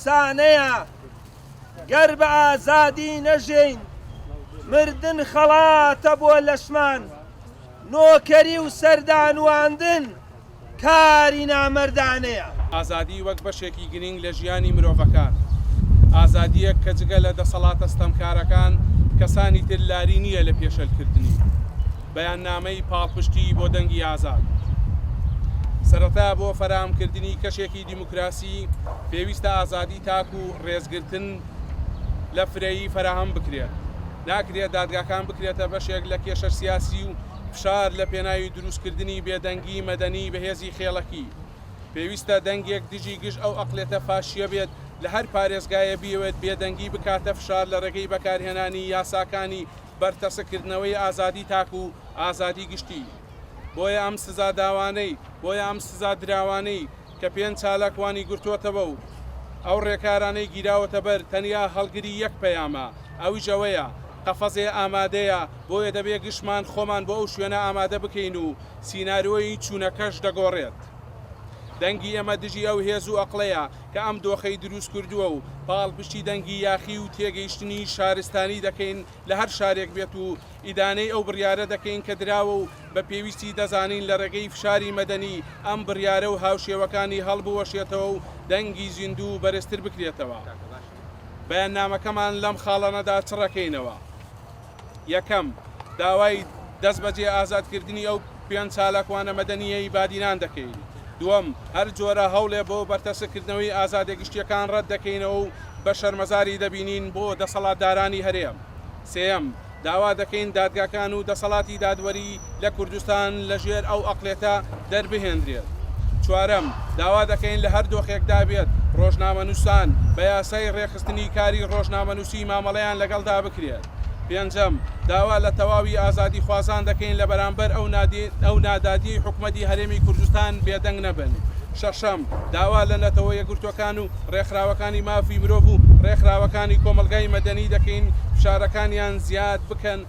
سانەیە گەر بە ئازادی نەژین مردن خەڵاتە بۆ لەشمان نۆکەری و سەردانواندن کاری نامەردانەیە. ئازادی وەک بەشێکی گرنگ لە ژیانی مرۆڤەکان، ئازادیەک کە جگە لە دەسەڵاتە ستەمکارەکان کەسانی تر لاری نییە لە پێشەلکردنی. بەیاننامەی پاڵپشتی بۆ دەنگی ئازاد. سەرەتا بۆ فەرهەمکردنی کەشێکی دیموکراسی پێویستە ئازادی تاک و ڕێزگرتن لە فرەیی فەرەهەم بکرێت. ناکرێت دادگاکان بکرێتە بەشێک لە کێشە سیاسی و فشار لە پێناوی دروستکردنی بێدەنگی مەدەنی بەهێزی خێڵەکی. پێویستە دەنگێک دژی گشت ئەو ئەقلێتە فاشیە بێت لە هەر پارێزگایە بیەوێت بێدەنگی بکاتە فشار لە ڕێگەی بەکارهێنانی یاساکانی بەرتەسەکردنەوەی ئازادی تاک و ئازادی گشتی. بۆیە ئەم سزا داوانەی بۆیە ئەم سزا دراوانەی کە پێنج چالاکوانی گرتووەتەوە و ئەو ڕێکارانەی گیراوەتە بەر تەنیا هەڵگری یەک پەیامە، ئەوی ژەوەیە قەفەزێ ئامادەیە بۆیە دەبێ گشتمان خۆمان بۆ ئەو شوێنە ئامادە بکەین و سیناریۆی چوونەکەش دەگۆڕێت. دەنگی ئەمە دژی ئەو هێز و ئەقلەیە کە ئەم دۆخەی دروست کردووە و پاڵپشتی دەنگی یاخی و تێگەیشتنی شارستانی دەکەین لە هەر شارێک بێت و ئیدانەی ئەو بڕیارە دەکەین کە دراوە و بە پێویستی دەزانین لە ڕێگەی فشاری مەدەنی ئەم بڕیارە و هاوشێوەکانی هەڵبوەشێتەوە و دەنگی زیندوو بەرزتر بکرێتەوە. بەیاننامەکەمان لەم خاڵانەدا چڕەکەینەوە. یەکەم، داوای دەست بەجێ ئازادکردنی ئەو پێنج چالاکوانە مەدەنیەی بادینان دەکەین. دووەم، هەر جۆرە هەوڵێ بۆ بەرتەسەکردنەوەی ئازادێگشتیەکان ڕەت دەکەینەوە و بە شەرمەزاری دەبینین بۆ دەسەڵاتدارانی هەرێم. سێەم، داوا دەکەین دادگاکان و دەسەڵاتی دادوەری لە کوردستان لەژێر ئەو ئەقلێتە دەربهێنرێت. چوارەم، داوا دەکەین لە هەر دۆخێکدا بێت ڕۆژنامەنووسان بە یاسای ڕێخستنی کاری ڕۆژنامەنووسی مامەڵەیان لەگەڵدا بکرێت. پێنجەم، داوا لە تەواوی ئازادی خوازان دەکەین لە بەرامبەر ئەو نادادی حکومەتی هەرێمی کوردستان بێدەنگ نەبن. شەشەم، داوا لە نەتەوە یەکگرتوەکان و ڕێکخراوەکانی مافی مرۆڤ و ڕێکخراوەکانی کۆمەلگای مەدەنی دەکەین فشارەکانیان زیاد بکەن